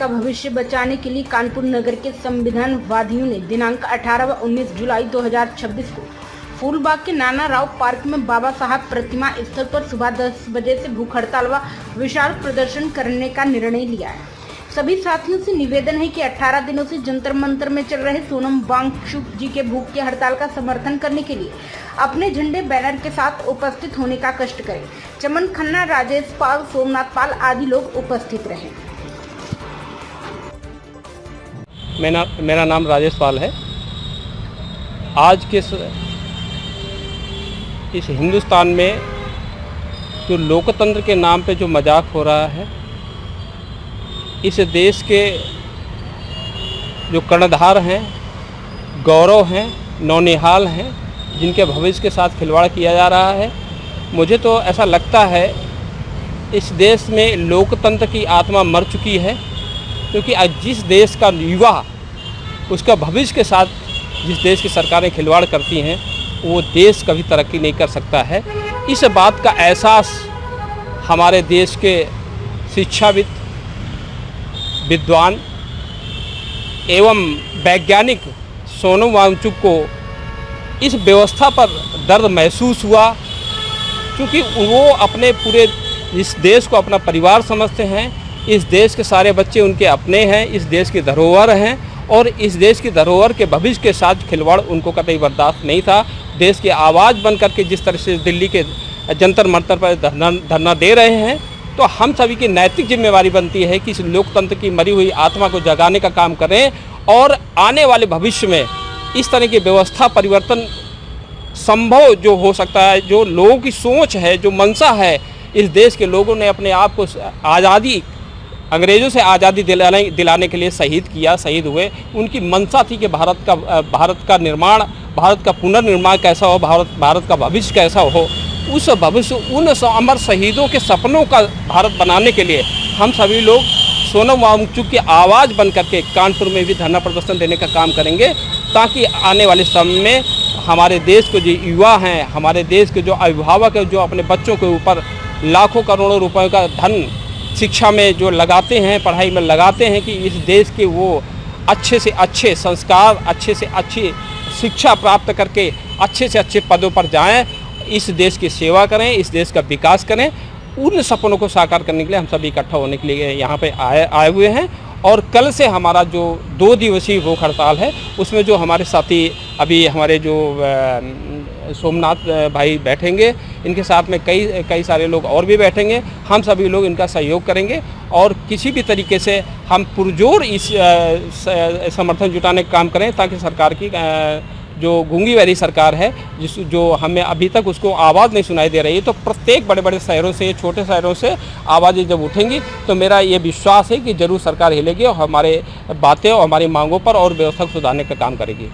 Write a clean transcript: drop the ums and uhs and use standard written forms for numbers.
का भविष्य बचाने के लिए कानपुर नगर के संविधानवादियों ने दिनांक 18 व 19 जुलाई 2026 को फूलबाग के नाना राव पार्क में बाबा साहब प्रतिमा स्थल पर सुबह 10 बजे से भूख हड़ताल व विशाल प्रदर्शन करने का निर्णय लिया है। सभी साथियों से निवेदन है कि 18 दिनों से जंतर मंतर में चल रहे सोनम वांगचुक जी के भूख की हड़ताल का समर्थन करने के लिए अपने झंडे बैनर के साथ उपस्थित होने का कष्ट करें। चमन खन्ना, राजेश पाल, सोमनाथ पाल आदि लोग उपस्थित रहे। मेरा नाम राजेश पाल है। आज के इस हिंदुस्तान में जो लोकतंत्र के नाम पे जो मजाक हो रहा है, इस देश के जो कर्णधार हैं, गौरव हैं, नौनिहाल हैं, जिनके भविष्य के साथ खिलवाड़ किया जा रहा है, मुझे तो ऐसा लगता है इस देश में लोकतंत्र की आत्मा मर चुकी है। क्योंकि आज जिस देश का युवा उसका भविष्य के साथ जिस देश की सरकारें खिलवाड़ करती हैं, वो देश कभी तरक्की नहीं कर सकता है। इस बात का एहसास हमारे देश के शिक्षाविद, विद्वान एवं वैज्ञानिक सोनम वांगचुक को इस व्यवस्था पर दर्द महसूस हुआ, क्योंकि वो अपने पूरे इस देश को अपना परिवार समझते हैं। इस देश के सारे बच्चे उनके अपने हैं, इस देश की धरोहर हैं, और इस देश की धरोहर के भविष्य के साथ खिलवाड़ उनको कतई बर्दाश्त नहीं था। देश की आवाज़ बन करके जिस तरह से दिल्ली के जंतर मंतर पर धरना दे रहे हैं, तो हम सभी की नैतिक जिम्मेवारी बनती है कि इस लोकतंत्र की मरी हुई आत्मा को जगाने का काम करें और आने वाले भविष्य में इस तरह की व्यवस्था परिवर्तन संभव जो हो सकता है, जो लोगों की सोच है, जो मंशा है। इस देश के लोगों ने अपने आप को आज़ादी, अंग्रेज़ों से आज़ादी दिलाने के लिए शहीद हुए। उनकी मंशा थी कि भारत का निर्माण, भारत का पुनर्निर्माण कैसा हो, भारत का भविष्य कैसा हो। उस भविष्य, उन अमर शहीदों के सपनों का भारत बनाने के लिए हम सभी लोग सोनम वांगचुक की आवाज़ बन करके कानपुर में भी धरना प्रदर्शन देने का काम करेंगे, ताकि आने वाले समय में हमारे देश के जो युवा हैं, हमारे देश के जो अभिभावक हैं, जो अपने बच्चों के ऊपर लाखों करोड़ों रुपयों का धन शिक्षा में जो लगाते हैं, पढ़ाई में लगाते हैं, कि इस देश के वो अच्छे से अच्छे संस्कार, अच्छे से अच्छी शिक्षा प्राप्त करके अच्छे से अच्छे पदों पर जाएं, इस देश की सेवा करें, इस देश का विकास करें। उन सपनों को साकार करने के लिए हम सभी इकट्ठा होने के लिए यहाँ पे आए हुए हैं। और कल से हमारा जो 2 दिवसीय भूख हड़ताल है, उसमें जो हमारे साथी अभी हमारे जो सोमनाथ भाई बैठेंगे, इनके साथ में कई सारे लोग और भी बैठेंगे। हम सभी लोग इनका सहयोग करेंगे और किसी भी तरीके से हम पुरजोर इस समर्थन जुटाने का काम करें, ताकि सरकार की जो गूंगी बहरी सरकार है, जो हमें अभी तक उसको आवाज़ नहीं सुनाई दे रही है, तो प्रत्येक बड़े बड़े शहरों से, छोटे शहरों से आवाज़ें जब उठेंगी, तो मेरा ये विश्वास है कि ज़रूर सरकार हिलेगी और हमारे बातें और हमारी मांगों पर और व्यवस्था को सुधारने का काम करेगी।